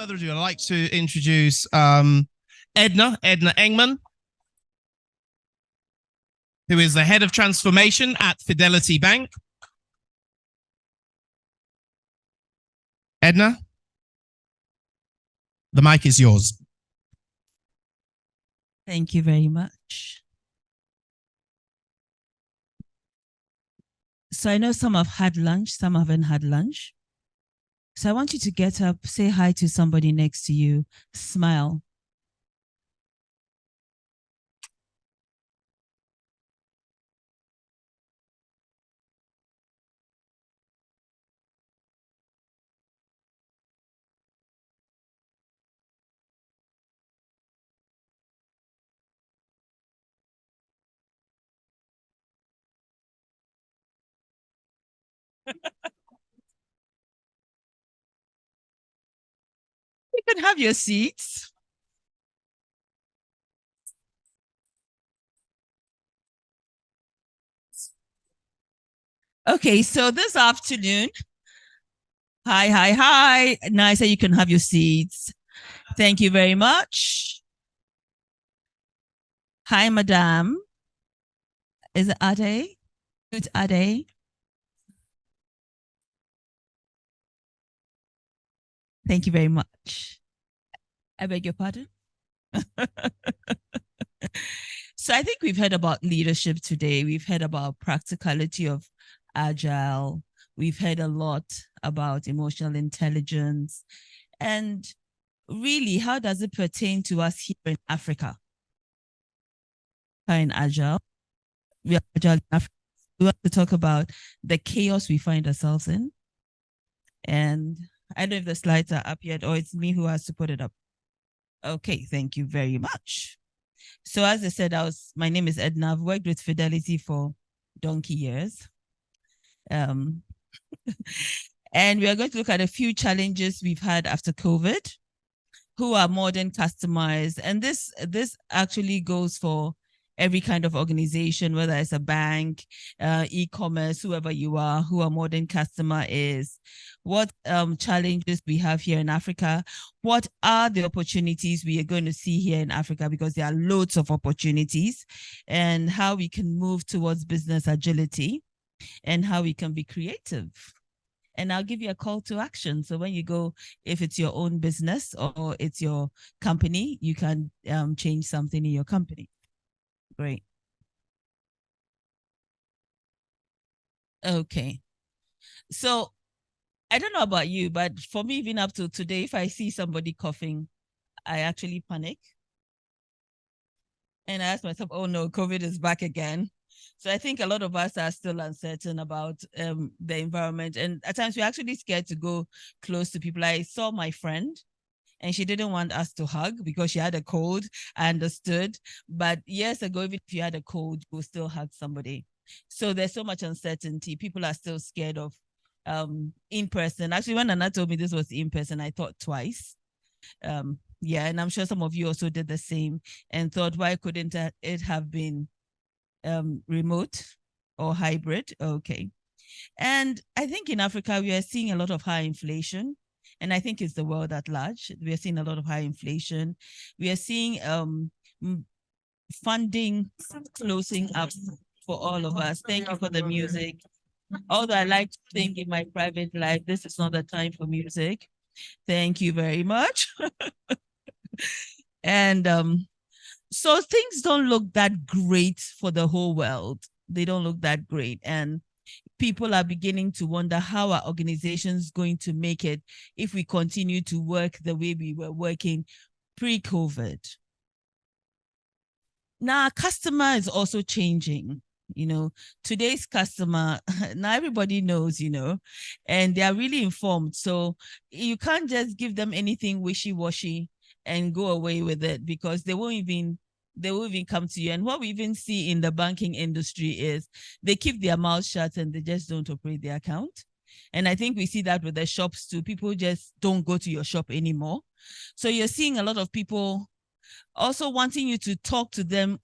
further ado, I'd like to introduce Edna Engmann, who is the head of transformation at Fidelity Bank. Edna, the mic is yours. Thank you very much. So I know some have had lunch, some haven't had lunch. So I want you to get up, say hi to somebody next to you, smile. You can have your seats. Okay, so this afternoon, hi. Nice that you can have your seats. Thank you very much. Hi, madam. Is it Ade? It's Ade. Thank you very much. I beg your pardon? So I think we've heard about leadership today. We've heard about practicality of Agile. We've heard a lot about emotional intelligence. And really, how does it pertain to us here in Africa? In Agile, we are Agile in Africa. We want to talk about the chaos we find ourselves in. And I don't know if the slides are up yet, or it's me who has to put it up. Okay, thank you very much. So as I said, my name is Edna. I've worked with Fidelity for donkey years. And we are going to look at a few challenges we've had after COVID, who are modern customers. And this actually goes for every kind of organization, whether it's a bank, e-commerce, whoever you are, who a modern customer is, what challenges we have here in Africa, what are the opportunities we are going to see here in Africa, because there are loads of opportunities, and how we can move towards business agility, and how we can be creative. And I'll give you a call to action. So when you go, if it's your own business or it's your company, you can change something in your company. Great. Okay. So I don't know about you, but for me, even up to today, if I see somebody coughing, I actually panic. And I ask myself, oh no, COVID is back again. So I think a lot of us are still uncertain about the environment. And at times we're actually scared to go close to people. I saw my friend and she didn't want us to hug because she had a cold. I understood. But years ago, even if you had a cold, you would still hug somebody. So there's so much uncertainty. People are still scared of in person. Actually, when Anna told me this was in person, I thought twice. Yeah, and I'm sure some of you also did the same and thought, why couldn't it have been remote or hybrid? Okay. And I think in Africa, we are seeing a lot of high inflation. And I think it's the world at large. We are seeing a lot of high inflation. We are seeing funding closing up for all of us. Thank you for the music. Although I like to think in my private life, this is not the time for music. Thank you very much. And so things don't look that great for the whole world. They don't look that great. And people are beginning to wonder how are organizations going to make it if we continue to work the way we were working pre-COVID. Now, our customer is also changing. You know, today's customer, now everybody knows, you know, and they are really informed. So you can't just give them anything wishy-washy and go away with it, because they will even come to you. And what we even see in the banking industry is they keep their mouths shut and they just don't operate their account. And I think we see that with the shops too. People just don't go to your shop anymore. So you're seeing a lot of people also wanting you to talk to them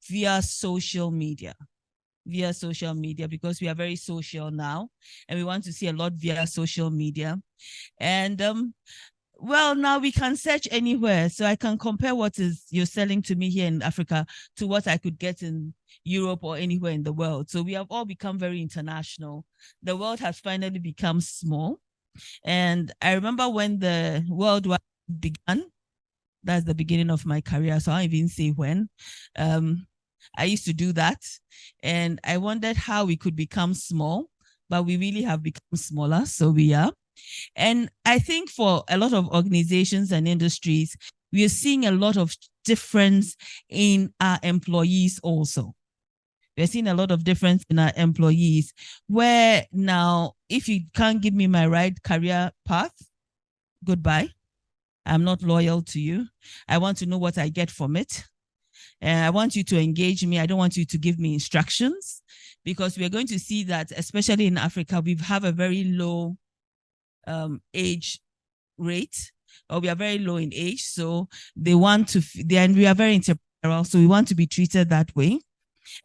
via social media, because we are very social now and we want to see a lot via social media. And Well, now we can search anywhere. So I can compare what is you're selling to me here in Africa to what I could get in Europe or anywhere in the world. So we have all become very international. The world has finally become small. And I remember when the World War began, that's the beginning of my career. So I don't even say when. I used to do that. And I wondered how we could become small, but we really have become smaller. So we are. And I think for a lot of organizations and industries, we are seeing a lot of difference in our employees also. We're seeing a lot of difference in our employees where now, if you can't give me my right career path, goodbye. I'm not loyal to you. I want to know what I get from it. And I want you to engage me. I don't want you to give me instructions, because we're going to see that, especially in Africa, we have a very low age rate, or we are very low in age. So they want to, then we are very entrepreneurial. So we want to be treated that way.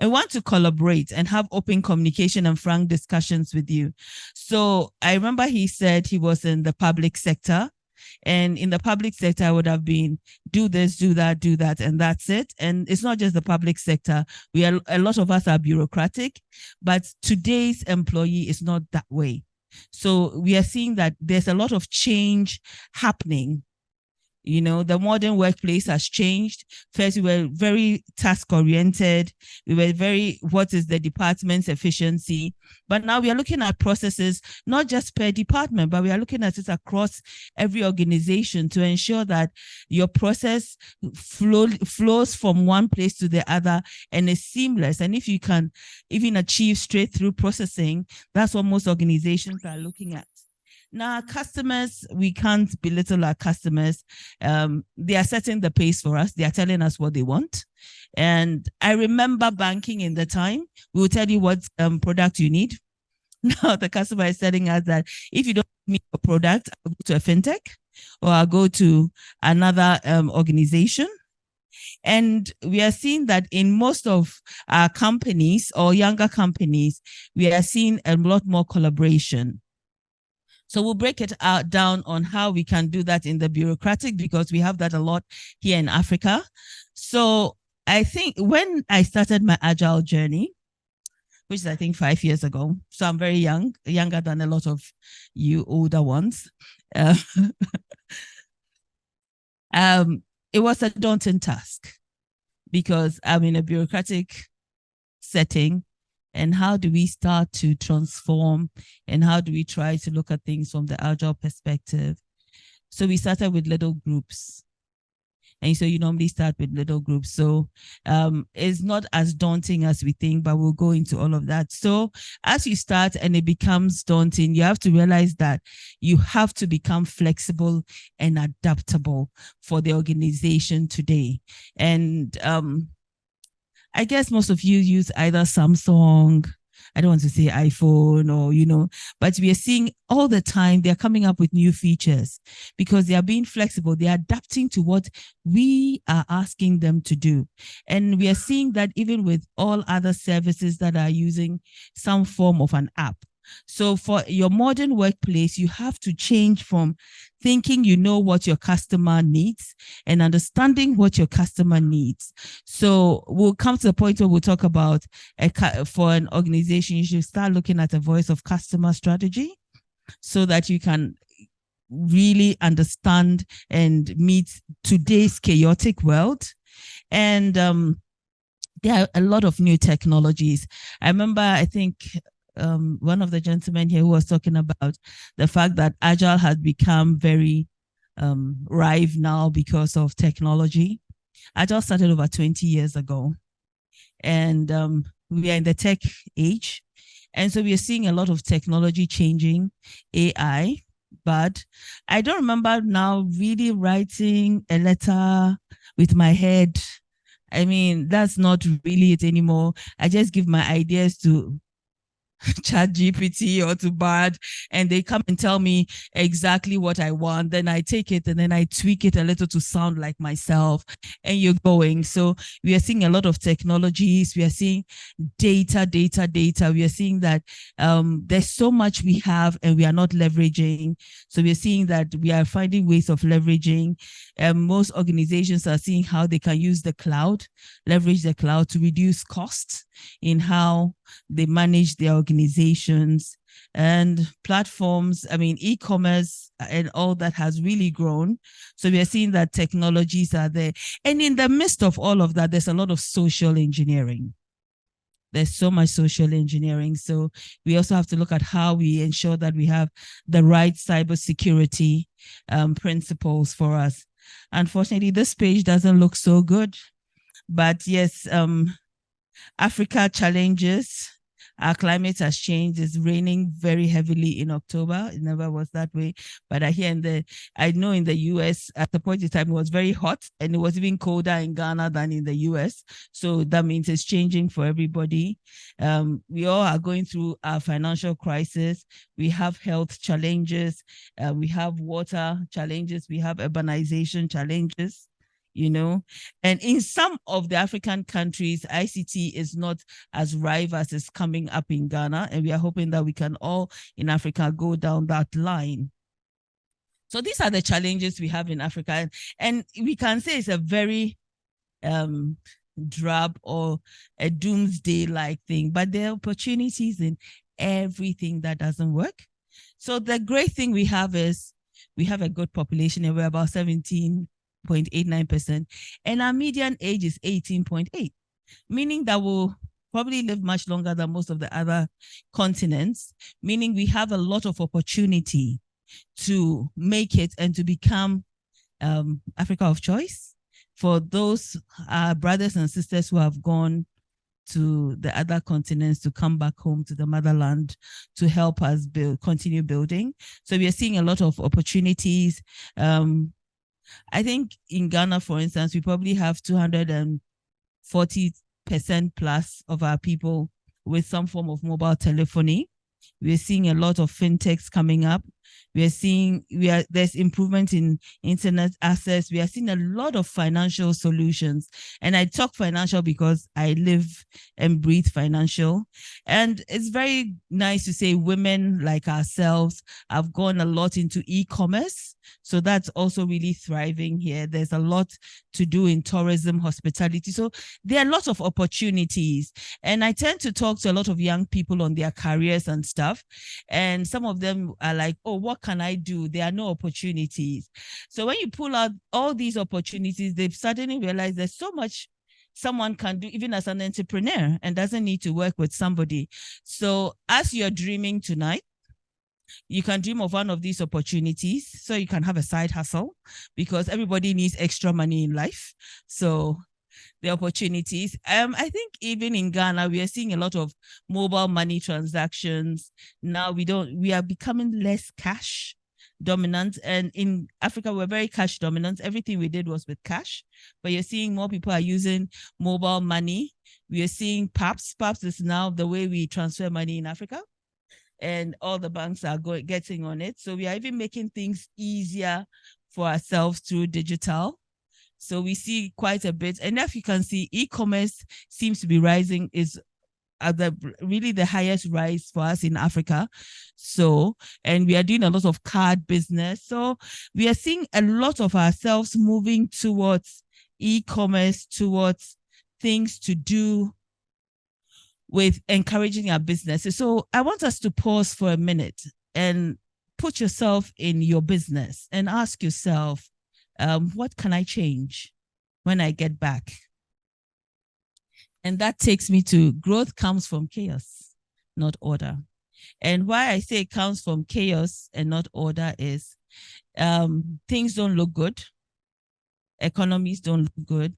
And want to collaborate and have open communication and frank discussions with you. So I remember he said he was in the public sector. And in the public sector, I would have been do this, do that, and that's it. And it's not just the public sector. A lot of us are bureaucratic, but today's employee is not that way. So we are seeing that there's a lot of change happening. You know, the modern workplace has changed. First, we were very task oriented. We were very, what is the department's efficiency? But now we are looking at processes, not just per department, but we are looking at it across every organization to ensure that your process flows from one place to the other and is seamless. And if you can even achieve straight through processing, that's what most organizations are looking at. Now, customers, we can't belittle our customers. They are setting the pace for us. They are telling us what they want. And I remember banking in the time, we will tell you what product you need. Now the customer is telling us that if you don't need a product, I'll go to a fintech or I'll go to another organization. And we are seeing that in most of our companies or younger companies, we are seeing a lot more collaboration. So we'll break it out down on how we can do that in the bureaucratic, because we have that a lot here in Africa. So I think when I started my Agile journey, which is I think 5 years ago, so I'm very young, younger than a lot of you older ones. It was a daunting task because I'm in a bureaucratic setting. And how do we start to transform, and how do we try to look at things from the Agile perspective? So we started with little groups. And so you normally start with little groups. So it's not as daunting as we think, but we'll go into all of that. So as you start and it becomes daunting, you have to realize that you have to become flexible and adaptable for the organization today. And I guess most of you use either Samsung, I don't want to say iPhone, or, but we are seeing all the time they're coming up with new features because they are being flexible. They're adapting to what we are asking them to do. And we are seeing that even with all other services that are using some form of an app. So for your modern workplace, you have to change from thinking you know what your customer needs and understanding what your customer needs. So we'll come to the point where we'll talk about for an organization, you should start looking at a voice of customer strategy so that you can really understand and meet today's chaotic world. And there are a lot of new technologies. I remember, I think, one of the gentlemen here who was talking about the fact that Agile has become very rife now because of technology. Agile started over 20 years ago, and we are in the tech age. And so we are seeing a lot of technology changing, AI, but I don't remember now really writing a letter with my head. I mean, that's not really it anymore. I just give my ideas to ChatGPT or to Bard, and they come and tell me exactly what I want. Then I take it and then I tweak it a little to sound like myself, and you're going. So we are seeing a lot of technologies. We are seeing data. We are seeing that there's so much we have and we are not leveraging. So we are seeing that we are finding ways of leveraging. Most organizations are seeing how they can use the cloud, leverage the cloud to reduce costs in how they manage their organizations and platforms. I mean, e-commerce and all that has really grown. So we are seeing that technologies are there. And in the midst of all of that, there's a lot of social engineering. There's so much social engineering. So we also have to look at how we ensure that we have the right cybersecurity principles for us. Unfortunately, this page doesn't look so good. But yes, Africa challenges. Our climate has changed. It's raining very heavily in October. It never was that way. But I know in the US, at the point in time, it was very hot and it was even colder in Ghana than in the US. So that means it's changing for everybody. We all are going through a financial crisis. We have health challenges. We have water challenges. We have urbanization challenges. And in some of the African countries, ICT is not as rife as is coming up in Ghana, and we are hoping that we can all in Africa go down that line. So these are the challenges we have in Africa, and we can say it's a very drab or a doomsday-like thing, but there are opportunities in everything that doesn't work. So the great thing we have is we have a good population, and we're about 17.89%, and our median age is 18.8, meaning that we'll probably live much longer than most of the other continents, meaning we have a lot of opportunity to make it and to become Africa of choice for those brothers and sisters who have gone to the other continents to come back home to the motherland to help us continue building. So we are seeing a lot of opportunities. I think in Ghana, for instance, we probably have 240% plus of our people with some form of mobile telephony. We're seeing a lot of fintechs coming up. There's improvement in internet access. We are seeing a lot of financial solutions. And I talk financial because I live and breathe financial. And it's very nice to say women like ourselves have gone a lot into e-commerce. So that's also really thriving here. There's a lot to do in tourism, hospitality. So there are lots of opportunities. And I tend to talk to a lot of young people on their careers and stuff. And some of them are like, oh, what can I do? There are no opportunities. So when you pull out all these opportunities, they've suddenly realized there's so much someone can do even as an entrepreneur and doesn't need to work with somebody. So as you're dreaming tonight, you can dream of one of these opportunities so you can have a side hustle, because everybody needs extra money in life. So the opportunities. I think even in Ghana, we are seeing a lot of mobile money transactions. Now we are becoming less cash dominant. And in Africa, we're very cash dominant. Everything we did was with cash, but you're seeing more people are using mobile money. We are seeing PAPS. PAPS is now the way we transfer money in Africa, and all the banks are getting on it. So we are even making things easier for ourselves through digital. So we see quite a bit. And if you can see, e-commerce seems to be rising, is at really the highest rise for us in Africa. So, and we are doing a lot of card business. So we are seeing a lot of ourselves moving towards e-commerce, towards things to do with encouraging our businesses. So I want us to pause for a minute and put yourself in your business and ask yourself, what can I change when I get back? And that takes me to growth comes from chaos, not order. And why I say it comes from chaos and not order is things don't look good. Economies don't look good.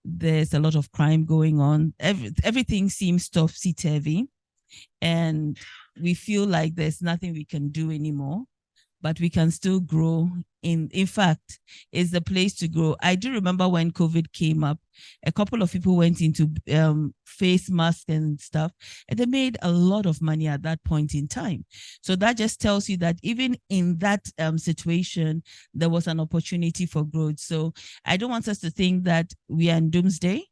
There's a lot of crime going on. Everything seems topsy-turvy, and we feel like there's nothing we can do anymore, but we can still grow in fact, is the place to grow. I do remember when COVID came up, a couple of people went into face masks and stuff, and they made a lot of money at that point in time. So that just tells you that even in that situation, there was an opportunity for growth. So I don't want us to think that we are in doomsday.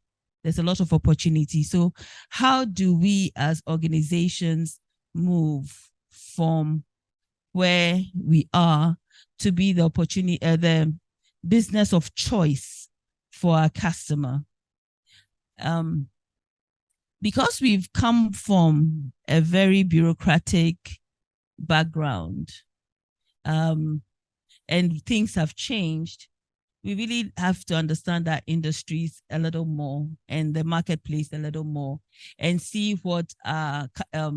There's a lot of opportunity. So how do we as organizations move from where we are to be the opportunity, the business of choice for our customer? Because we've come from a very bureaucratic background, and things have changed, we really have to understand our industries a little more and the marketplace a little more and see what our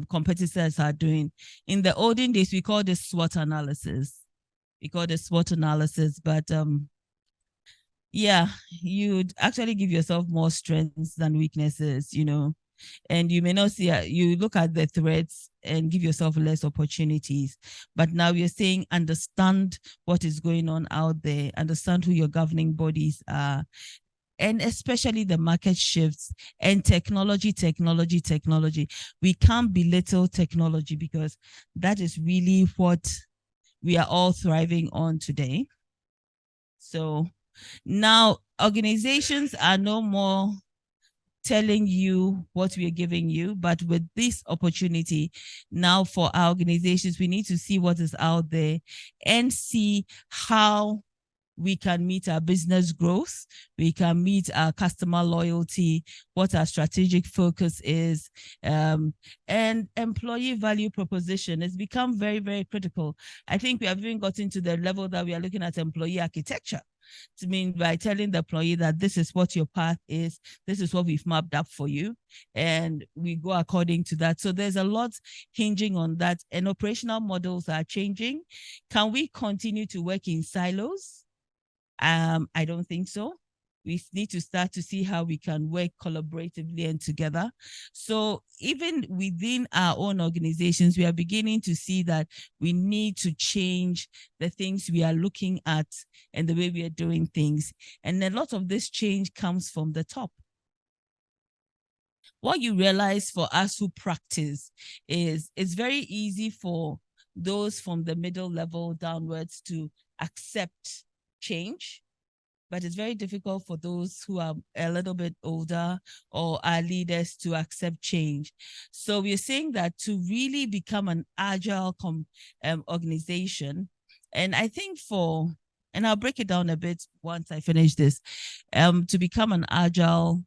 competitors are doing. In the olden days, we call this SWOT analysis. But yeah, you'd actually give yourself more strengths than weaknesses, and you may not see, you look at the threats and give yourself less opportunities. But now you're saying, understand what is going on out there, understand who your governing bodies are, and especially the market shifts and technology. We can't belittle technology because that is really what we are all thriving on today. So now organizations are no more telling you what we are giving you, but with this opportunity now for our organizations, we need to see what is out there and see how we can meet our business growth, we can meet our customer loyalty, what our strategic focus is, and employee value proposition has become very, very critical. I think we have even gotten to the level that we are looking at employee architecture. To mean by telling the employee that this is what your path is, this is what we've mapped up for you, and we go according to that. So there's a lot hinging on that, and operational models are changing. Can we continue to work in silos? I don't think so. We need to start to see how we can work collaboratively and together. So even within our own organizations, we are beginning to see that we need to change the things we are looking at and the way we are doing things. And a lot of this change comes from the top. What you realize for us who practice is it's very easy for those from the middle level downwards to accept change, but it's very difficult for those who are a little bit older or are leaders to accept change. So we're saying that to really become an agile organization, and I think and I'll break it down a bit once I finish this, to become an agile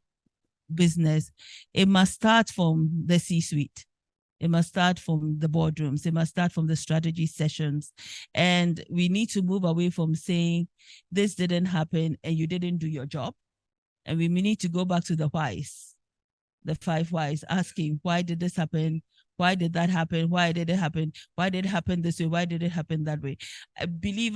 business, it must start from the C-suite. It must start from the boardrooms. It must start from the strategy sessions. And we need to move away from saying, this didn't happen and you didn't do your job. And we need to go back to the whys, the 5 whys, asking, why did this happen? Why did that happen? Why did it happen? Why did it happen this way? Why did it happen that way? Believe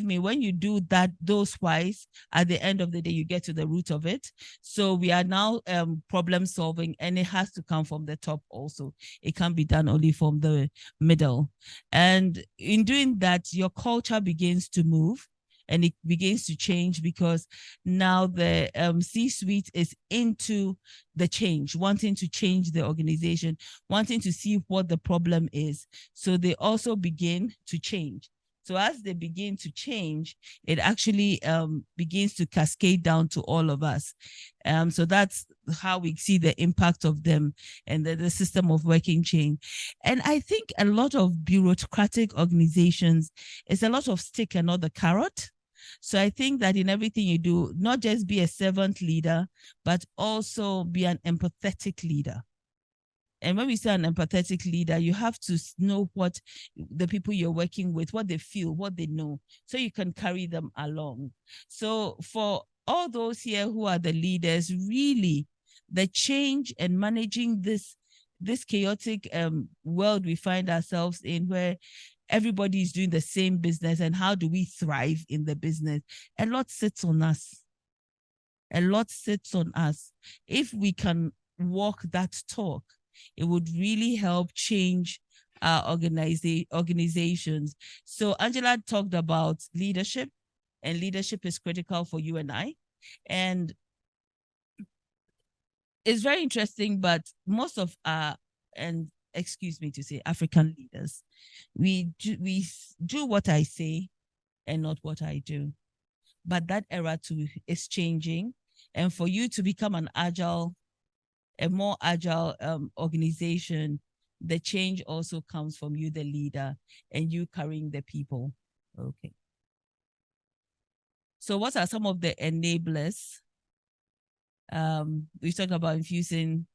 me, when you do that, those whys, at the end of the day, you get to the root of it. So we are now problem solving, and it has to come from the top also. It can't be done only from the middle. And in doing that, your culture begins to move. And it begins to change because now the C-suite is into the change, wanting to change the organization, wanting to see what the problem is. So they also begin to change. So as they begin to change, it actually begins to cascade down to all of us. So that's how we see the impact of them and the system of working change. And I think a lot of bureaucratic organizations, it's a lot of stick and not the carrot. So I think that in everything you do, not just be a servant leader, but also be an empathetic leader. And when we say an empathetic leader, you have to know what the people you're working with, what they feel, what they know, so you can carry them along. So for all those here who are the leaders, really, the change and managing this chaotic world we find ourselves in, where everybody is doing the same business, and how do we thrive in the business? A lot sits on us. If we can walk that talk, it would really help change organizations. So Angela talked about leadership, and leadership is critical for you and I. And it's very interesting, but most of our, and excuse me to say, African leaders, we do what I say and not what I do. But that era too is changing. And for you to become a more agile organization, the change also comes from you, the leader, and you carrying the people. Okay. So what are some of the enablers? We talked about infusing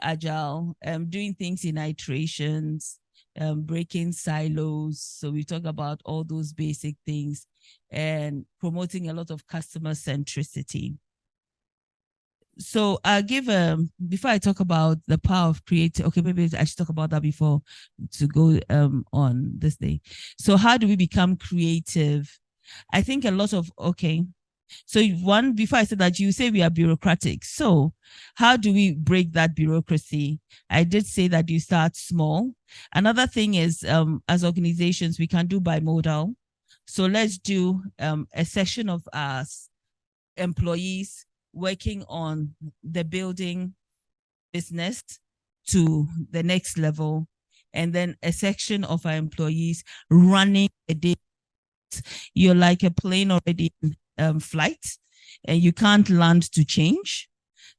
agile, doing things in iterations, breaking silos. So we talk about all those basic things and promoting a lot of customer centricity. So I'll give before I talk about the power of creative. Okay, maybe I should talk about that before to go on this day. So how do we become creative? I think a lot of so one, before I said that, you say we are bureaucratic. So how do we break that bureaucracy? I did say that you start small. Another thing is, as organizations, we can do bimodal. So let's do a session of us employees working on the building business to the next level, and then a section of our employees running a day. You're like a plane already in flight, and you can't land to change.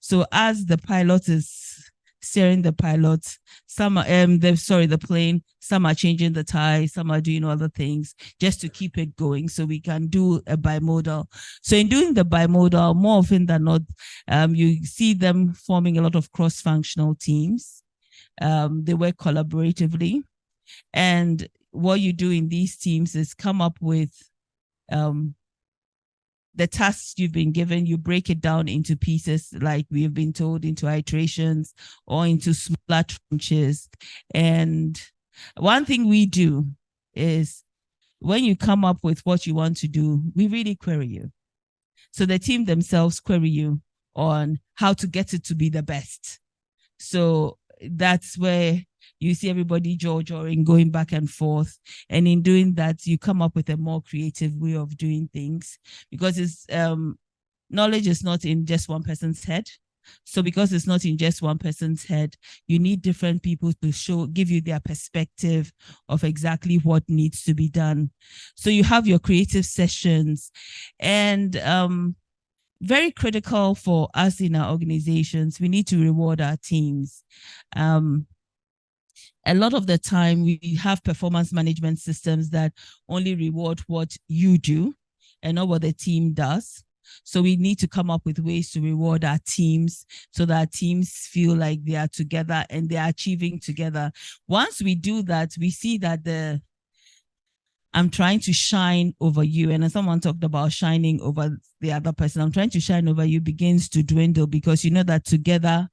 So as the pilot is steering the pilot, some are the plane, some are changing the tie, some are doing other things just to keep it going, so we can do a bimodal. So in doing the bimodal, more often than not, you see them forming a lot of cross-functional teams. They work collaboratively, and what you do in these teams is come up with the tasks you've been given. You break it down into pieces, like we've been told, into iterations or into smaller tranches. And one thing we do is, when you come up with what you want to do, we really query you. So the team themselves query you on how to get it to be the best. So that's where you see everybody jaw-jawing, going back and forth. And in doing that, you come up with a more creative way of doing things, because it's knowledge is not in just one person's head. So because it's not in just one person's head, you need different people to give you their perspective of exactly what needs to be done. So you have your creative sessions, and very critical for us in our organizations, we need to reward our teams. A lot of the time we have performance management systems that only reward what you do and not what the team does. So we need to come up with ways to reward our teams, so that our teams feel like they are together and they are achieving together. Once we do that, we see that I'm trying to shine over you, and someone talked about shining over the other person. I'm trying to shine over you begins to dwindle, because you know that together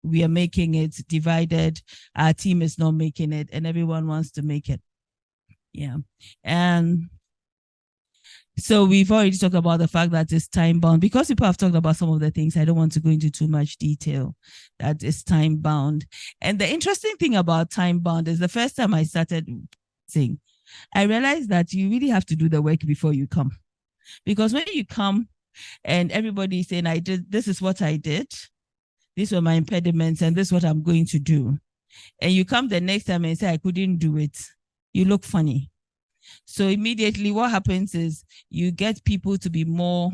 we are making it. Divided, our team is not making it, and everyone wants to make it. Yeah. And so we've already talked about the fact that it's time bound. Because people have talked about some of the things, I don't want to go into too much detail. That it's time bound. And the interesting thing about time bound is, the first time I started saying, I realized that you really have to do the work before you come. Because when you come and everybody is saying, this is what I did, these were my impediments, and this is what I'm going to do, and you come the next time and say, I couldn't do it, you look funny. So immediately what happens is, you get people to be more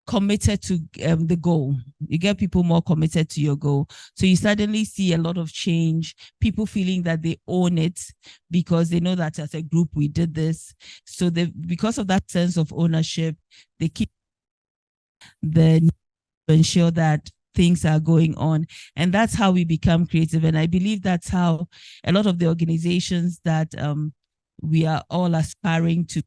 committed to the goal. You get people more committed to your goal. So you suddenly see a lot of change, people feeling that they own it because they know that as a group we did this. So because of that sense of ownership, they keep to ensure that things are going on. And that's how we become creative. And I believe that's how a lot of the organizations that we are all aspiring to,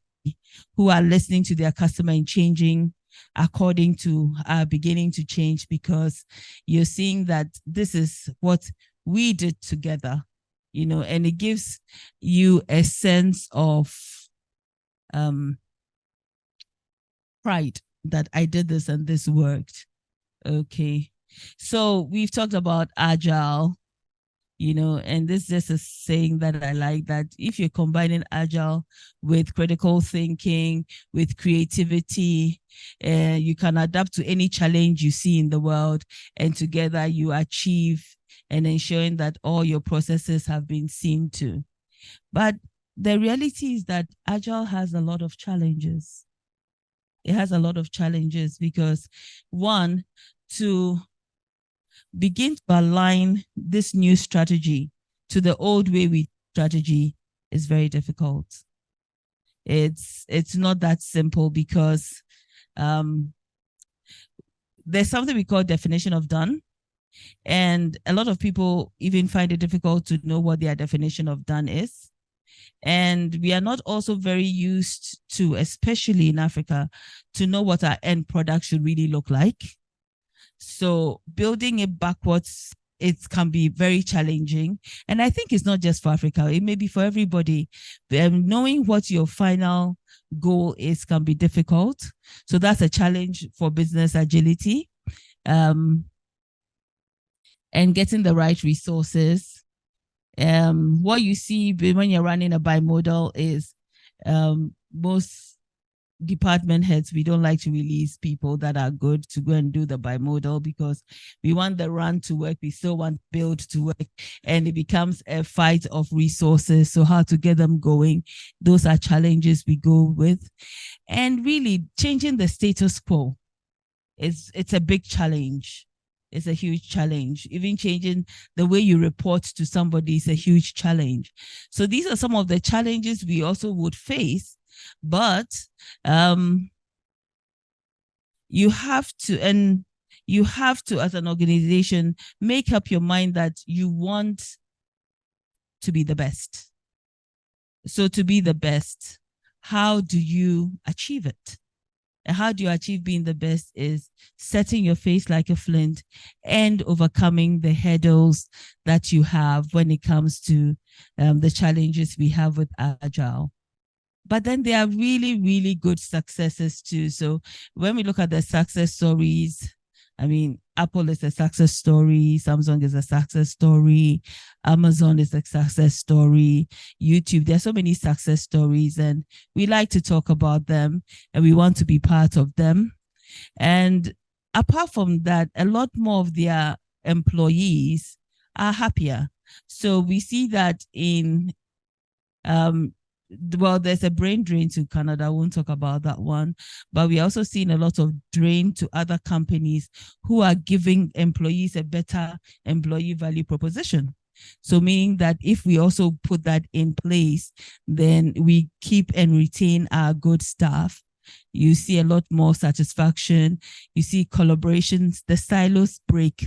who are listening to their customer and changing according to, are beginning to change, because you're seeing that this is what we did together, and it gives you a sense of pride that I did this and this worked. Okay. So we've talked about Agile. And this is just a saying that I like, that if you're combining agile with critical thinking, with creativity, you can adapt to any challenge you see in the world, and together you achieve and ensuring that all your processes have been seen to. But the reality is that agile has a lot of challenges. It has a lot of challenges because, one, to begin to align this new strategy to the old way we strategy is very difficult. It's not that simple because there's something we call definition of done. And a lot of people even find it difficult to know what their definition of done is. And we are not also very used to, especially in Africa, to know what our end product should really look like. So building it backwards, it can be very challenging. And I think it's not just for Africa, it may be for everybody. Knowing what your final goal is can be difficult. So that's a challenge for business agility. And getting the right resources. What you see when you're running a bimodal is most department heads, we don't like to release people that are good to go and do the bimodal because we want the run to work. We still want build to work, and it becomes a fight of resources. So how to get them going? Those are challenges we go with. And really changing the status quo it's a big challenge. It's a huge challenge. Even changing the way you report to somebody is a huge challenge. So these are some of the challenges we also would face, but you have to, as an organization, make up your mind that you want to be the best. So to be the best, how do you achieve it? And how do you achieve being the best is setting your face like a flint and overcoming the hurdles that you have when it comes to the challenges we have with Agile. But then there are really, really good successes too. So when we look at the success stories, I mean, Apple is a success story, Samsung is a success story, Amazon is a success story, YouTube, there are so many success stories, and we like to talk about them and we want to be part of them. And apart from that, a lot more of their employees are happier. So we see that in well, there's a brain drain to Canada. I won't talk about that one. But we also seen a lot of drain to other companies who are giving employees a better employee value proposition. So meaning that if we also put that in place, then we keep and retain our good staff. You see a lot more satisfaction. You see collaborations. The silos break.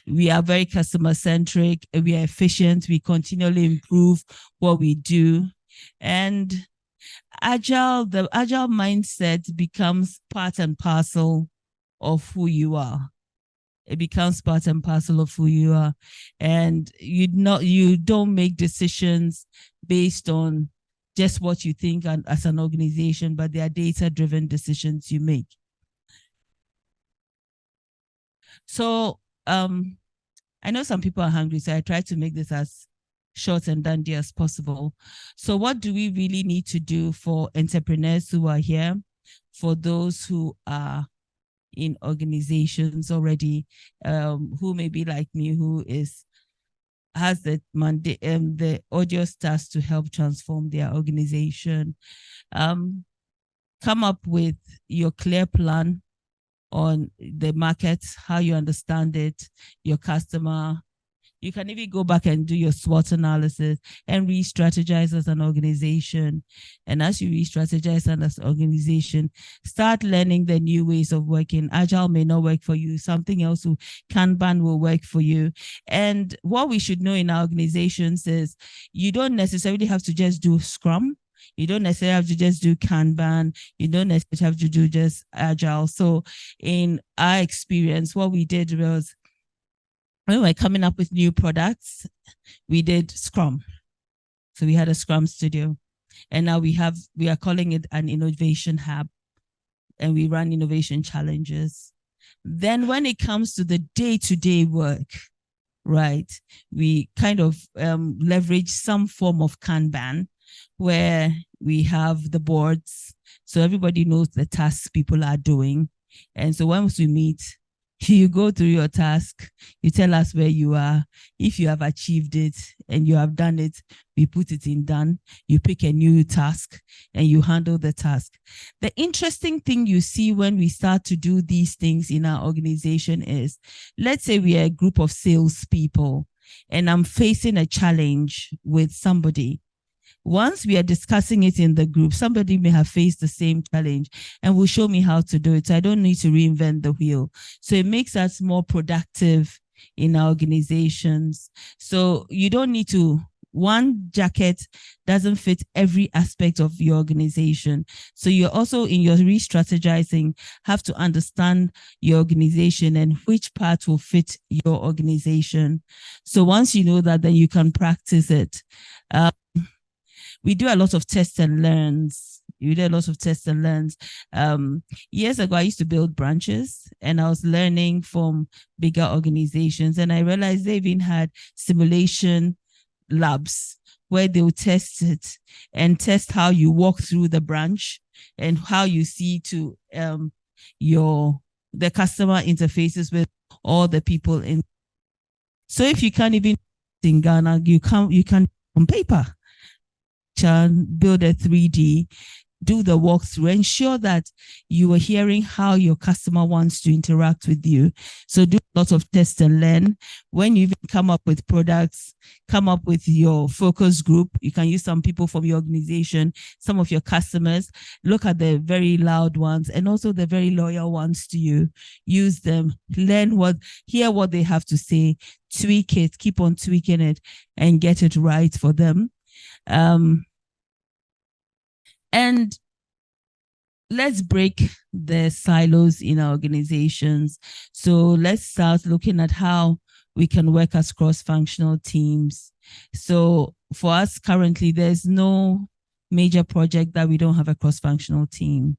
We are very customer centric. We are efficient. We continually improve what we do. And the agile mindset becomes part and parcel of who you are. It becomes part and parcel of who you are. And you don't make decisions based on just what you think as an organization, but they are data-driven decisions you make. So I know some people are hungry, so I try to make this as short and dandy as possible. So what do we really need to do for entrepreneurs who are here, for those who are in organizations already, who may be like me, who has the mandate, the audience task to help transform their organization? Come up with your clear plan on the market, how you understand it, your customer. You can even go back and do your SWOT analysis and re-strategize as an organization. And as you re-strategize as an organization, start learning the new ways of working. Agile may not work for you. Something else, Kanban will work for you. And what we should know in our organizations is you don't necessarily have to just do Scrum. You don't necessarily have to just do Kanban. You don't necessarily have to do just Agile. So in our experience, what we did was, when we were coming up with new products, we did Scrum. So we had a Scrum studio. And now we are calling it an innovation hub. And we run innovation challenges. Then when it comes to the day-to-day work, right, we kind of leverage some form of Kanban where we have the boards. So everybody knows the tasks people are doing. And so once we meet, you go through your task, you tell us where you are. If you have achieved it and you have done it, we put it in done. You pick a new task and you handle the task. The interesting thing you see when we start to do these things in our organization is, let's say we are a group of salespeople and I'm facing a challenge with somebody. Once we are discussing it in the group, somebody may have faced the same challenge and will show me how to do it. So I don't need to reinvent the wheel. So it makes us more productive in our organizations. So you don't need to, one jacket doesn't fit every aspect of your organization. So you're also, in your re-strategizing, have to understand your organization and which part will fit your organization. So once you know that, then you can practice it. We do a lot of test and learns. You do a lot of test and learns. Years ago, I used to build branches and I was learning from bigger organizations. And I realized they even had simulation labs where they'll test it and test how you walk through the branch and how you see to the customer interfaces with all the people in. So if you can't even in Ghana, you can on paper build a 3D, do the walkthrough, ensure that you are hearing how your customer wants to interact with you. So do lots of test and learn. When you even come up with products, come up with your focus group. You can use some people from your organization, some of your customers, look at the very loud ones and also the very loyal ones to you. Use them, hear what they have to say, tweak it, keep on tweaking it and get it right for them. And let's break the silos in our organizations. So let's start looking at how we can work as cross-functional teams. So for us currently, there's no major project that we don't have a cross-functional team.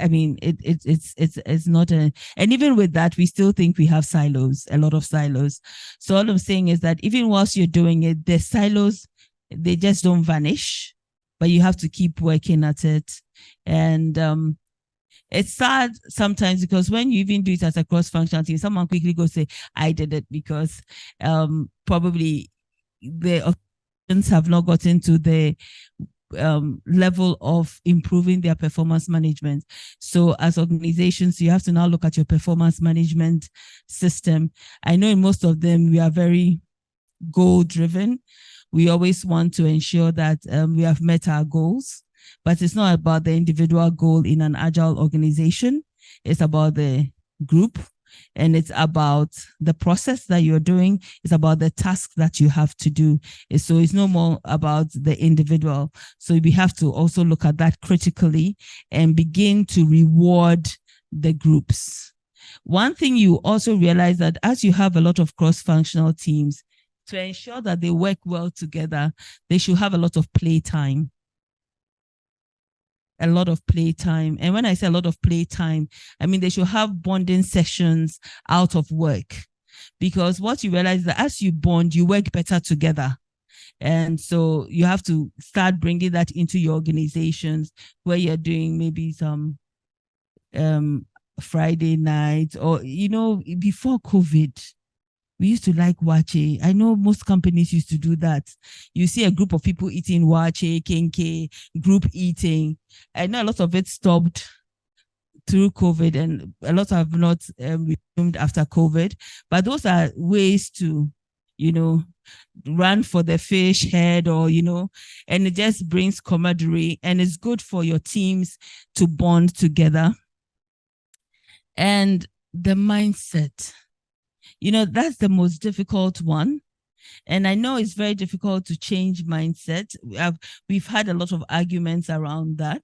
I mean, it's not and even with that, we still think we have silos, a lot of silos. So all I'm saying is that even whilst you're doing it, the silos, they just don't vanish, but you have to keep working at it. And it's sad sometimes because when you even do it as a cross-functional team, someone quickly goes say, I did it, because probably the organizations have not gotten to the level of improving their performance management. So as organizations, you have to now look at your performance management system. I know in most of them, we are very goal-driven. We always want to ensure that we have met our goals, but it's not about the individual goal in an agile organization. It's about the group, and it's about the process that you're doing. It's about the task that you have to do. So it's no more about the individual. So we have to also look at that critically and begin to reward the groups. One thing you also realize that as you have a lot of cross-functional teams, to ensure that they work well together, they should have a lot of playtime. A lot of playtime. And when I say a lot of playtime, I mean they should have bonding sessions out of work. Because what you realize is that as you bond, you work better together. And so you have to start bringing that into your organizations where you're doing maybe some Friday night, or, before COVID, we used to like wache. I know most companies used to do that. You see a group of people eating wache, kenke, group eating. I know a lot of it stopped through COVID and a lot have not resumed after COVID. But those are ways to, run for the fish head or, and it just brings camaraderie and it's good for your teams to bond together. And the mindset. That's the most difficult one. And I know it's very difficult to change mindset. We've had a lot of arguments around that.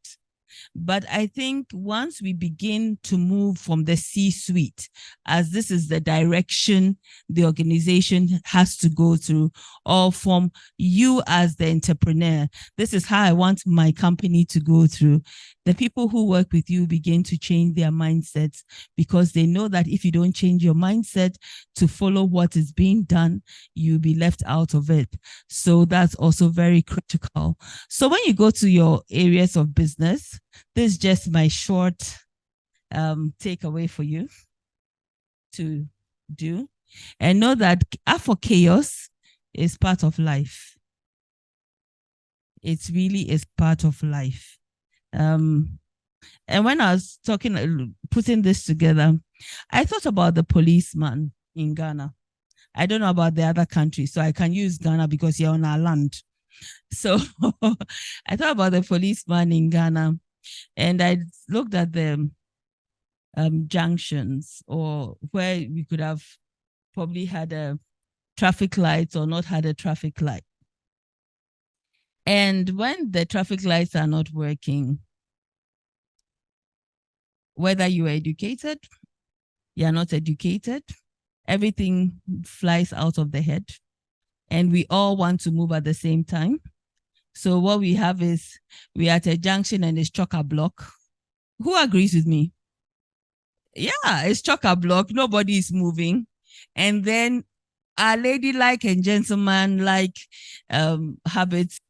But I think once we begin to move from the C-suite, as this is the direction the organization has to go through, or from you as the entrepreneur, this is how I want my company to go through. The people who work with you begin to change their mindsets, because they know that if you don't change your mindset to follow what is being done, you'll be left out of it. So that's also very critical. So when you go to your areas of business, this is just my short takeaway for you to do. And know that for chaos is part of life. It really is part of life. And when I was putting this together, I thought about the policeman in Ghana. I don't know about the other countries, so I can use Ghana because you're on our land. So I thought about the policeman in Ghana, and I looked at the junctions, or where we could have probably had a traffic light or not had a traffic light. And when the traffic lights are not working, whether you are educated, you are not educated, everything flies out of the head, and we all want to move at the same time. So what we have is we are at a junction and it's chock-a-block. Who agrees with me? Yeah, it's chock-a-block. Nobody is moving. And then our ladylike and gentleman-like habits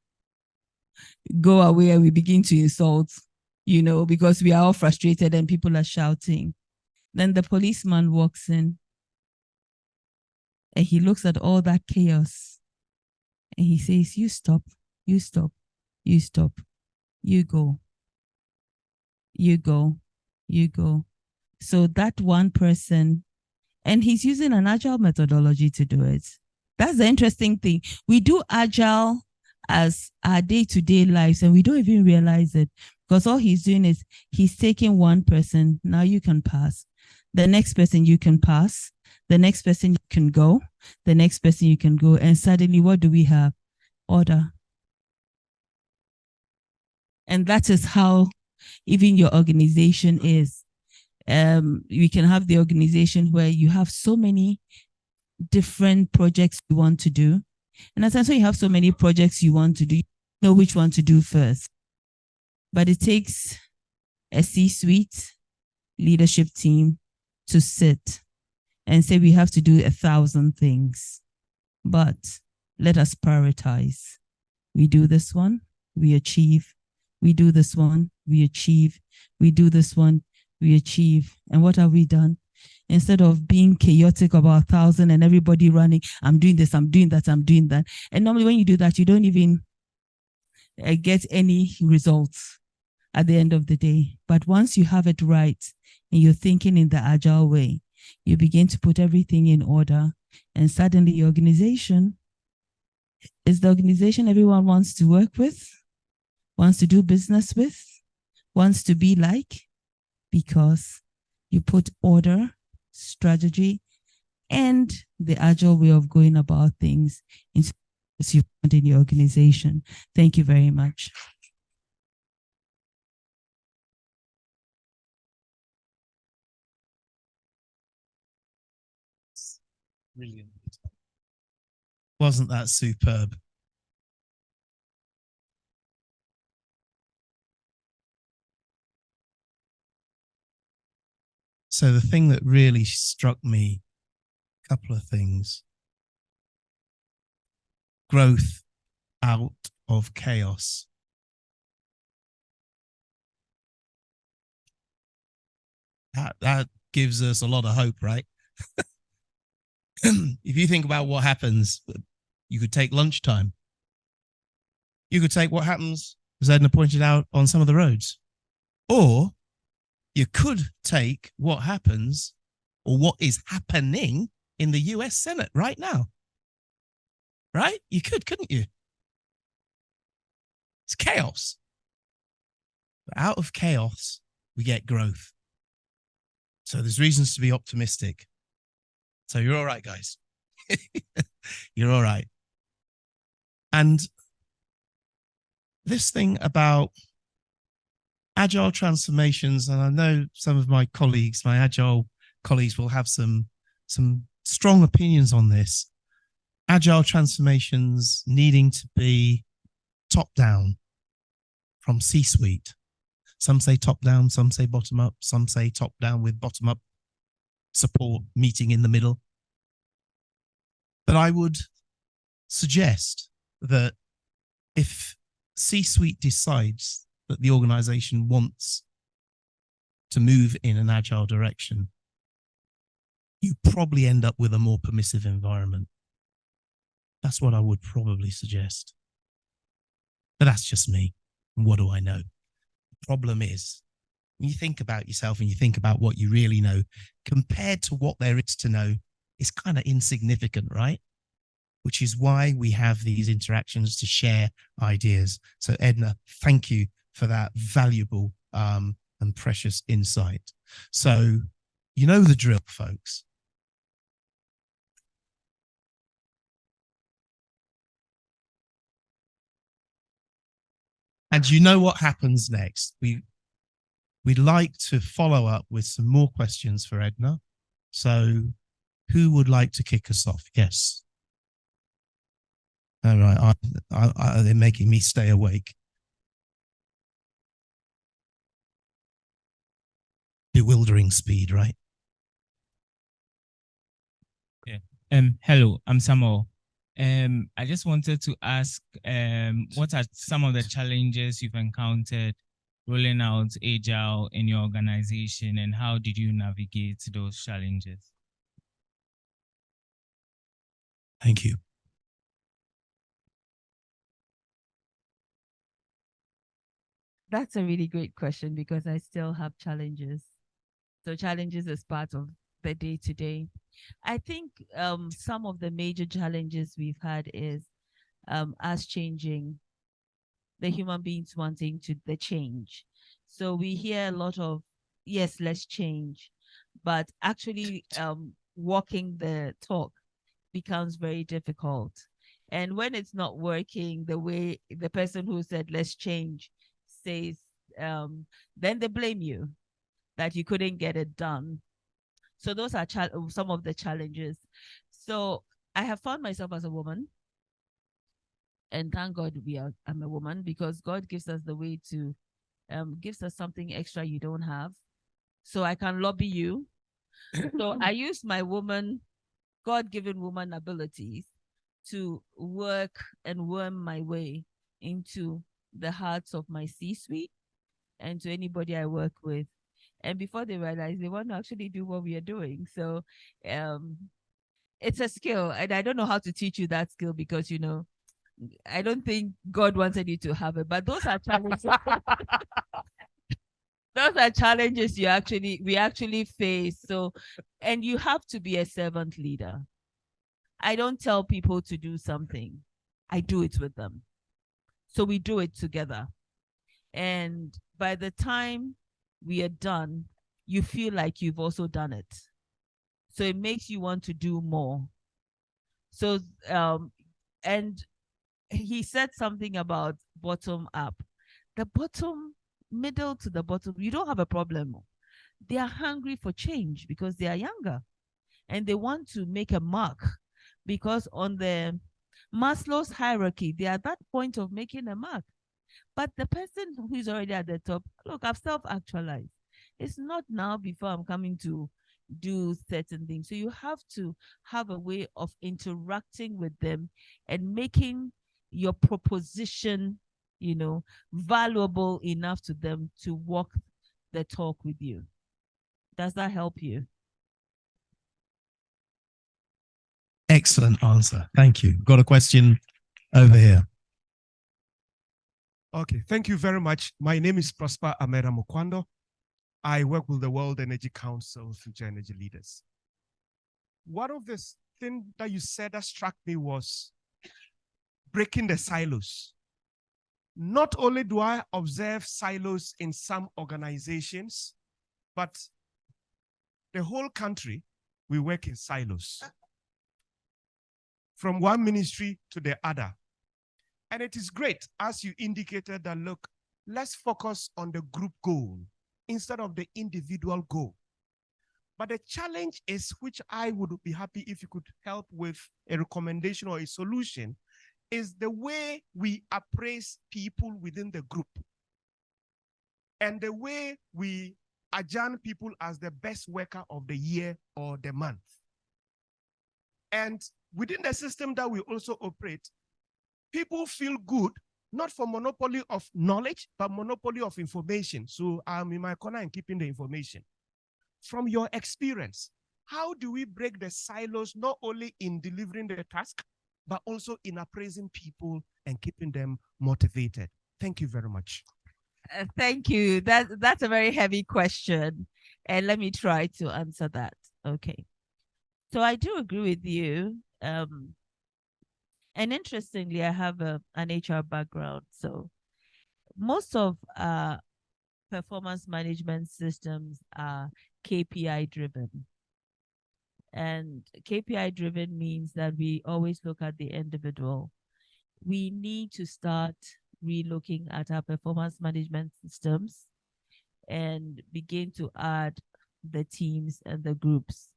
go away, and we begin to insult, because we are all frustrated and people are shouting. Then the policeman walks in and he looks at all that chaos and he says, you stop, you stop, you stop, you go, you go, you go. So that one person, and he's using an agile methodology to do it. That's the interesting thing. We do agile as our day-to-day lives and we don't even realize it, because all he's doing is he's taking one person. Now you can pass. The next person you can pass. The next person you can go. The next person you can go. And suddenly what do we have? Order. And that is how even your organization is. We can have the organization where you have so many different projects you want to do. And at times when you have so many projects you want to do, you know which one to do first. But it takes a C-suite leadership team to sit and say we have to do 1,000 things. But let us prioritize. We do this one, we achieve. We do this one, we achieve. We do this one, we achieve. And what have we done? Instead of being chaotic about 1,000 and everybody running, I'm doing this, I'm doing that, I'm doing that. And normally when you do that, you don't even get any results at the end of the day. But once you have it right and you're thinking in the agile way, you begin to put everything in order, and suddenly your organization is the organization everyone wants to work with, wants to do business with, wants to be like, because you put order, strategy, and the agile way of going about things into you want in your organization. Thank you very much. Brilliant. Wasn't that superb? So the thing that really struck me, a couple of things. Growth out of chaos. That gives us a lot of hope, right? If you think about what happens, you could take lunchtime. You could take what happens, as Edna pointed out, on some of the roads. Or you could take what happens or what is happening in the US Senate right now. Right? You could, couldn't you? It's chaos. But out of chaos, we get growth. So there's reasons to be optimistic. So you're all right, guys. You're all right. And this thing about Agile transformations, and I know some of my colleagues, my Agile colleagues, will have some strong opinions on this. Agile transformations needing to be top down from C-suite. Some say top down, some say bottom up, some say top down with bottom up support meeting in the middle. But I would suggest that if C-suite decides that the organization wants to move in an agile direction, you probably end up with a more permissive environment. That's what I would probably suggest. But that's just me. What do I know? The problem is, when you think about yourself and you think about what you really know, compared to what there is to know, it's kind of insignificant, right? Which is why we have these interactions to share ideas. So Edna, thank you for that valuable and precious insight. So you know the drill, folks. And you know what happens next. We'd like to follow up with some more questions for Edna. So who would like to kick us off? Yes. All right, they're making me stay awake. Bewildering speed, right? Yeah. Hello, I'm Samuel. I just wanted to ask, what are some of the challenges you've encountered rolling out Agile in your organization, and how did you navigate those challenges? Thank you. That's a really great question because I still have challenges. So challenges is part of the day to day. I think some of the major challenges we've had is us changing, the human beings wanting to the change. So we hear a lot of, yes, let's change, but actually walking the talk becomes very difficult. And when it's not working the way the person who said let's change says, then they blame you that you couldn't get it done. So those are some of the challenges. So I have found myself as a woman, and thank God I'm a woman, because God gives us the way to gives us something extra you don't have. So I can lobby you. So I use my God-given woman abilities to work and worm my way into the hearts of my C-suite and to anybody I work with. And before they realize, they want to actually do what we are doing. So it's a skill, and I don't know how to teach you that skill because, you know, I don't think God wanted you to have it, but those are challenges. Those are challenges we actually face. So, and you have to be a servant leader. I don't tell people to do something. I do it with them. So we do it together. And by the time we are done, you feel like you've also done it. So it makes you want to do more. So, and he said something about bottom up. The bottom, middle to the bottom, you don't have a problem. They are hungry for change because they are younger and they want to make a mark, because on the Maslow's hierarchy, they are at that point of making a mark. But the person who is already at the top, look, I've self-actualized. It's not now before I'm coming to do certain things. So you have to have a way of interacting with them and making your proposition, you know, valuable enough to them to walk the talk with you. Does that help you? Excellent answer. Thank you. Got a question over here. Okay, thank you very much. My name is Prosper Amera Mukwando. I work with the World Energy Council Future Energy Leaders. One of the things that you said that struck me was breaking the silos. Not only do I observe silos in some organizations, but the whole country, we work in silos. From one ministry to the other. And it is great, as you indicated, that look, let's focus on the group goal instead of the individual goal. But the challenge is, which I would be happy if you could help with a recommendation or a solution, is the way we appraise people within the group and the way we adjourn people as the best worker of the year or the month. And within the system that we also operate, people feel good, not for monopoly of knowledge, but monopoly of information. So I'm in my corner and keeping the information. From your experience, how do we break the silos, not only in delivering the task, but also in appraising people and keeping them motivated? Thank you very much. Thank you. That's a very heavy question. And let me try to answer that. Okay. So I do agree with you. And interestingly, I have an HR background. So most of performance management systems are KPI driven. And KPI driven means that we always look at the individual. We need to start relooking at our performance management systems and begin to add the teams and the groups.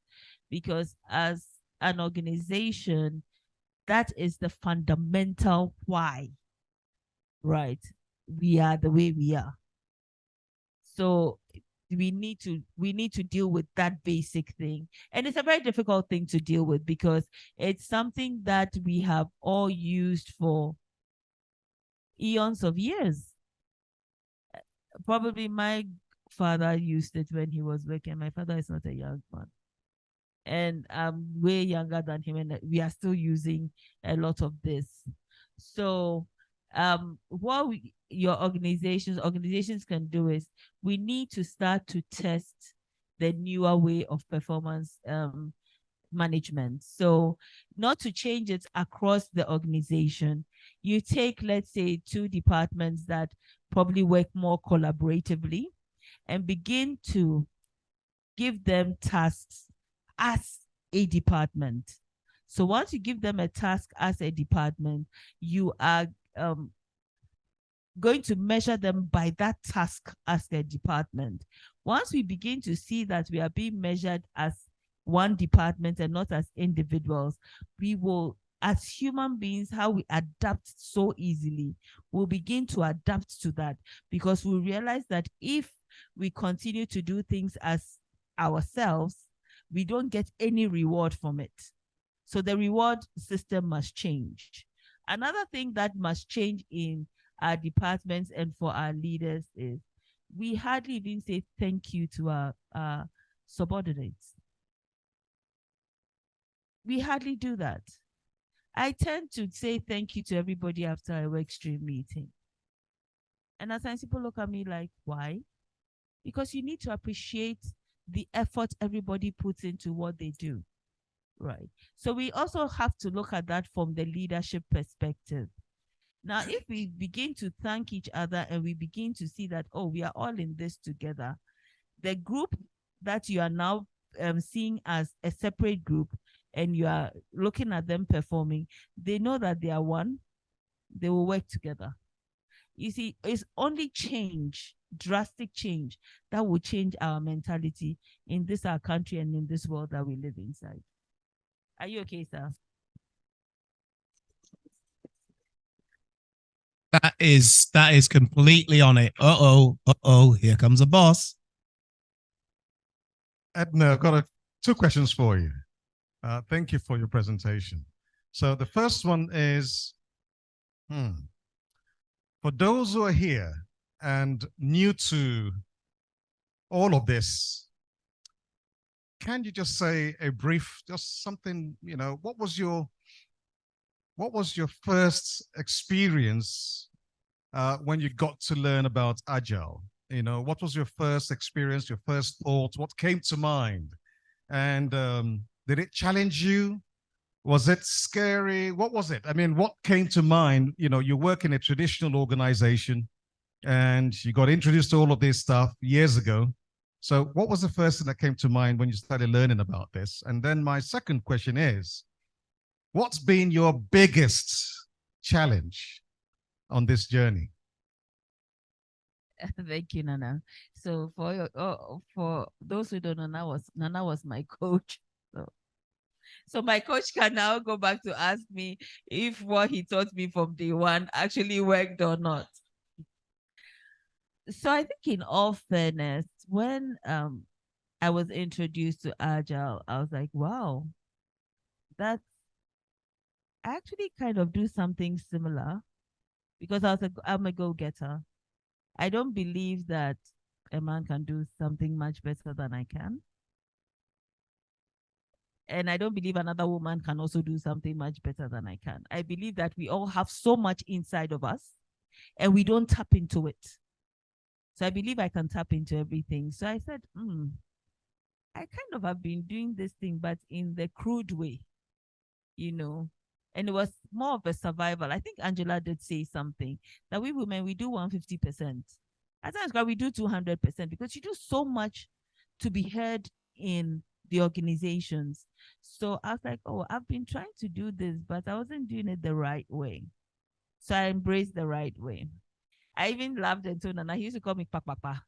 Because as an organization, that is the fundamental why, right? We are the way we are. So we need to deal with that basic thing. And it's a very difficult thing to deal with because it's something that we have all used for eons of years. Probably my father used it when he was working. My father is not a young man. And I'm way younger than him, and we are still using a lot of this. So what your organizations can do is, we need to start to test the newer way of performance management. So not to change it across the organization. You take, let's say, 2 departments that probably work more collaboratively and begin to give them tasks as a department. So once you give them a task as a department, you are going to measure them by that task as a department. Once we begin to see that we are being measured as one department and not as individuals, we will, as human beings, how we adapt so easily, we'll begin to adapt to that, because we realize that if we continue to do things as ourselves, we don't get any reward from it. So the reward system must change. Another thing that must change in our departments and for our leaders is, we hardly even say thank you to our subordinates. We hardly do that. I tend to say thank you to everybody after a work stream meeting. And at times people look at me like, why? Because you need to appreciate the effort everybody puts into what they do, right? So we also have to look at that from the leadership perspective. Now, if we begin to thank each other and we begin to see that, oh, we are all in this together, the group that you are now seeing as a separate group and you are looking at them performing, they know that they are one, they will work together. You see, it's only change, drastic change, that will change our mentality in this our country and in this world that we live inside. Are you okay, sir? That is completely on it. Here comes a boss. Edna, I've got 2 questions for you. Thank you for your presentation. So the first one is, for those who are here and new to all of this, can you just say a brief, just something, what was your first experience when you got to learn about Agile? What was your first experience, your first thought? What came to mind? And did it challenge you? Was it scary? What was it? I mean, what came to mind? You work in a traditional organization and you got introduced to all of this stuff years ago. So what was the first thing that came to mind when you started learning about this? And then my second question is, what's been your biggest challenge on this journey? Thank you, Nana. So for those who don't know, Nana was my coach. So my coach can now go back to ask me if what he taught me from day one actually worked or not. So I think in all fairness, when I was introduced to Agile, I was like, wow, that's I actually kind of do something similar because I'm a go-getter. I don't believe that a man can do something much better than I can. And I don't believe another woman can also do something much better than I can. I believe that we all have so much inside of us and we don't tap into it. So I believe I can tap into everything. So I said, I kind of have been doing this thing, but in the crude way, you know. And it was more of a survival. I think Angela did say something that we women, we do 150%. At times, we do 200% because you do so much to be heard in the organizations. So I was like, oh, I've been trying to do this, but I wasn't doing it the right way. So I embraced the right way. I even laughed and told Nana, he used to call me Papa.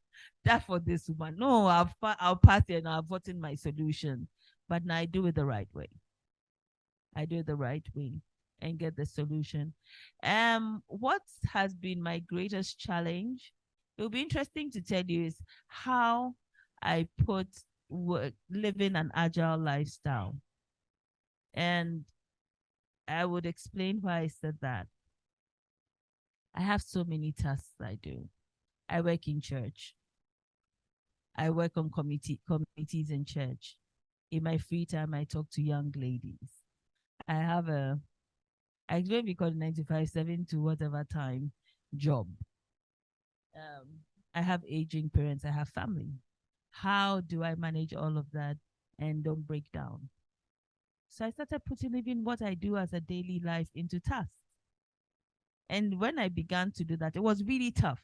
That for this woman. No, I'll pass it and I've gotten my solution. But now I do it the right way. I do it the right way and get the solution. What has been my greatest challenge? It will be interesting to tell you is how I put living an agile lifestyle. And I would explain why I said that. I have so many tasks I do. I work in church. I work on committees in church. In my free time, I talk to young ladies. I explain we call it 9 to 5, 7 to whatever time job. I have aging parents, I have family. How do I manage all of that and don't break down? So I started putting even what I do as a daily life into tasks. And when I began to do that, it was really tough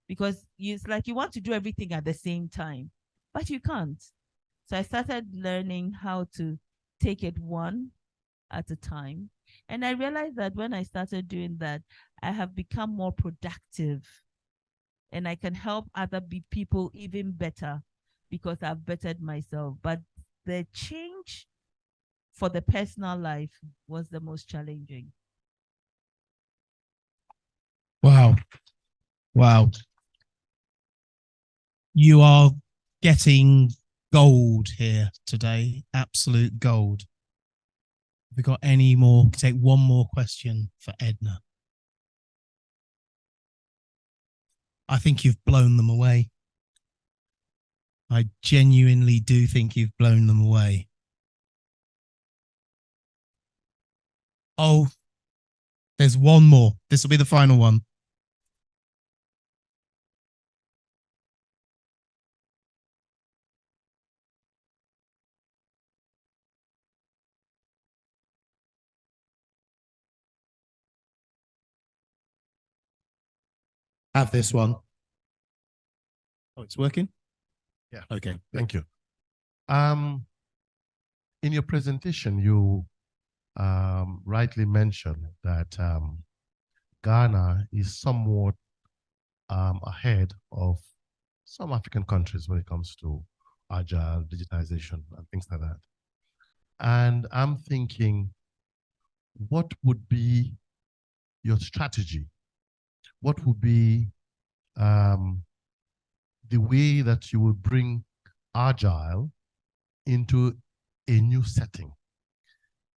because it's like you want to do everything at the same time, but you can't. So I started learning how to take it one at a time. And I realized that when I started doing that, I have become more productive and I can help other people even better because I've bettered myself. But the change for the personal life was the most challenging. Wow. Wow. You are getting gold here today. Absolute gold. Have we got any more? Take one more question for Edna. I think you've blown them away. I genuinely do think you've blown them away. Oh, there's one more. This will be the final one. Have this one. Oh, it's working? Yeah. Okay. Thank you. In your presentation, you rightly mentioned that Ghana is somewhat ahead of some African countries when it comes to agile, digitization, and things like that. And I'm thinking, what would be your strategy? What would be the way that you would bring agile into a new setting?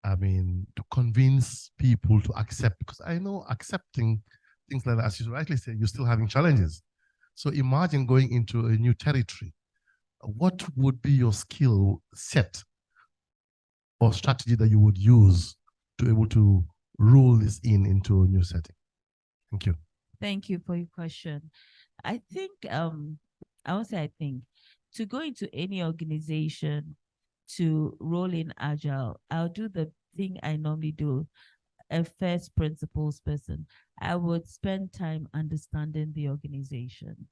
I mean, to convince people to accept, because I know accepting things like that, as you rightly say, you're still having challenges. So imagine going into a new territory. What would be your skill set or strategy that you would use to be able to roll this into a new setting? Thank you. Thank you for your question. I think, I won't say I think, to go into any organization to roll in agile, I'll do the thing I normally do, a first principles person. I would spend time understanding the organization,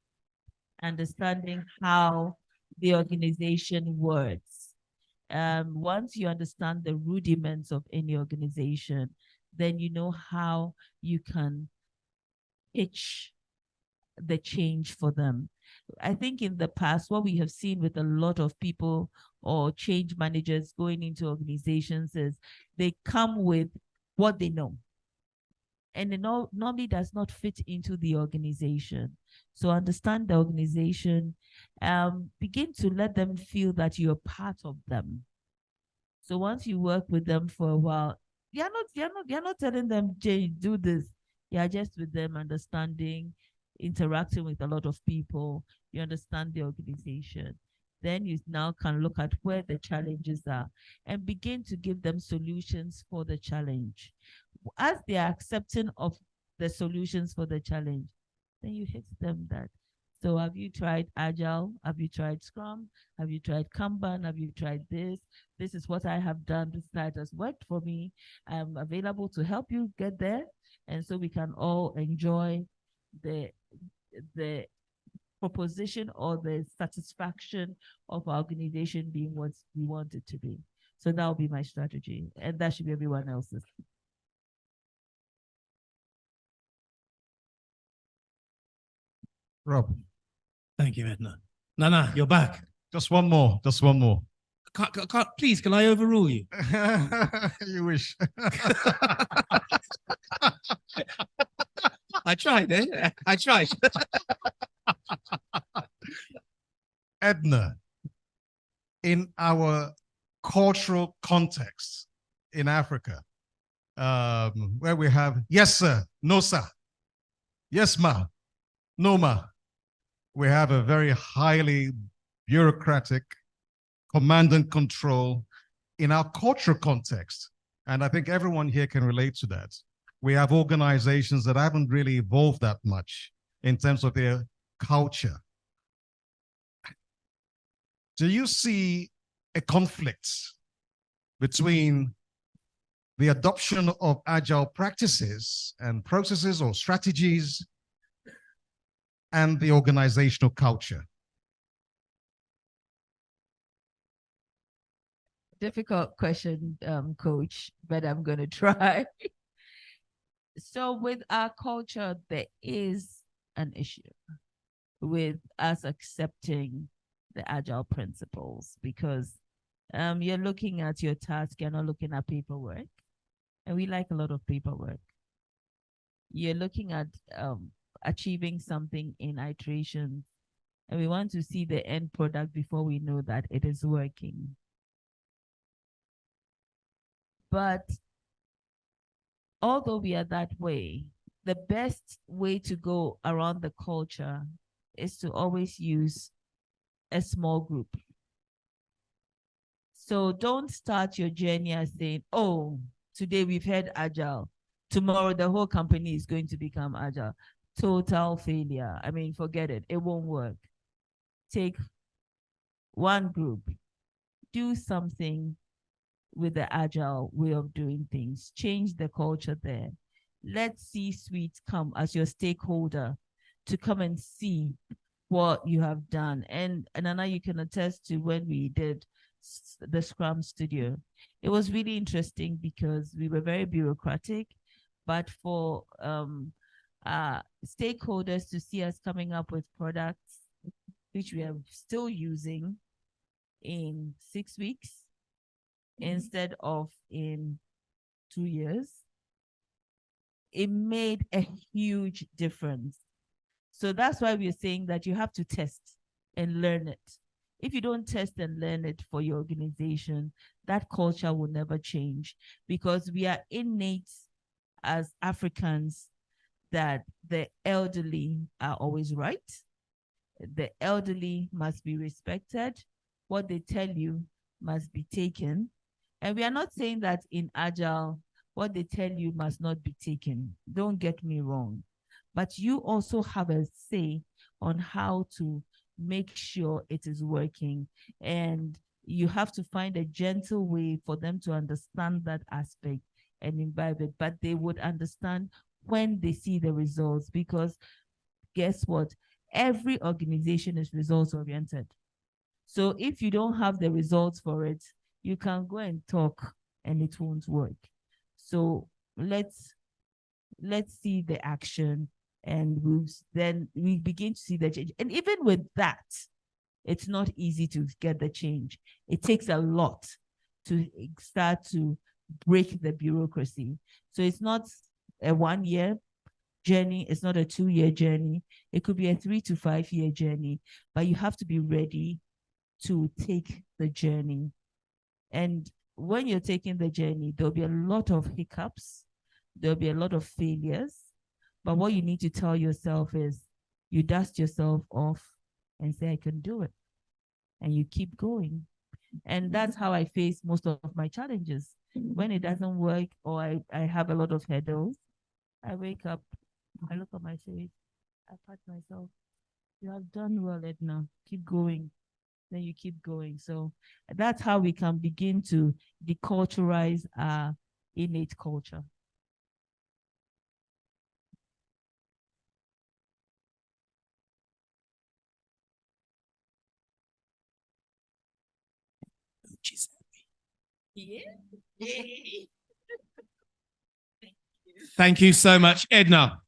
understanding how the organization works. Once you understand the rudiments of any organization, then you know how you can pitch the change for them. I think in the past, what we have seen with a lot of people or change managers going into organizations is they come with what they know. And it normally does not fit into the organization. So understand the organization, begin to let them feel that you're part of them. So once you work with them for a while, you're not telling them, Jay, do this. You're just with them, understanding, interacting with a lot of people. You understand the organization. Then you now can look at where the challenges are and begin to give them solutions for the challenge. As they are accepting of the solutions for the challenge, then you hit them that. So have you tried Agile? Have you tried Scrum? Have you tried Kanban? Have you tried this? This is what I have done. This site has worked for me. I'm available to help you get there. And so we can all enjoy the proposition or the satisfaction of our organization being what we want it to be. So that will be my strategy. And that should be everyone else's. Rob, Thank you, Edna. Nana, you're back. just one more. Just one more. Please, can I overrule you? You wish. I tried, eh? I tried. Edna, in our cultural context in Africa, where we have yes, sir, no, sir, yes, ma, no, ma, we have a very highly bureaucratic command and control in our cultural context. And I think everyone here can relate to that. We have organizations that haven't really evolved that much in terms of their culture. Do you see a conflict between the adoption of agile practices and processes or strategies and the organizational culture? Difficult question, Coach, but I'm going to try. So with our culture, there is an issue with us accepting the agile principles because you're looking at your task, you're not looking at paperwork. And we like a lot of paperwork. You're looking at achieving something in iterations, and we want to see the end product before we know that it is working. But although we are that way, the best way to go around the culture is to always use a small group. So don't start your journey as saying, oh, today we've had Agile. Tomorrow the whole company is going to become Agile. Total failure. I mean, forget it. It won't work. Take one group. Do something with the Agile way of doing things. Change the culture there. Let C-suite come as your stakeholder to come and see what you have done. And Anna, you can attest to when we did the Scrum Studio. It was really interesting because we were very bureaucratic, but for stakeholders to see us coming up with products, which we are still using in 6 weeks instead of in 2 years, it made a huge difference. So that's why we're saying that you have to test and learn it. If you don't test and learn it for your organization, that culture will never change because we are innate as Africans that the elderly are always right. The elderly must be respected. What they tell you must be taken. And we are not saying that in Agile, what they tell you must not be taken. Don't get me wrong. But you also have a say on how to make sure it is working. And you have to find a gentle way for them to understand that aspect and imbibe it. But they would understand when they see the results, because guess what? Every organization is results oriented. So if you don't have the results for it, you can go and talk and it won't work. So let's see the action And then we begin to see the change. And even with that, it's not easy to get the change. It takes a lot to start to break the bureaucracy. So it's not a 1 year journey. It's not a 2 year journey. It could be a 3 to 5 year journey, but you have to be ready to take the journey. And when you're taking the journey, there'll be a lot of hiccups. There'll be a lot of failures. But what you need to tell yourself is you dust yourself off and say, I can do it. And you keep going. And that's how I face most of my challenges. When it doesn't work or I have a lot of hurdles, I wake up, I look at my face, I pat myself. You have done well, Edna. Keep going. Then you keep going. So that's how we can begin to deculturize our innate culture. Thank you so much, Edna.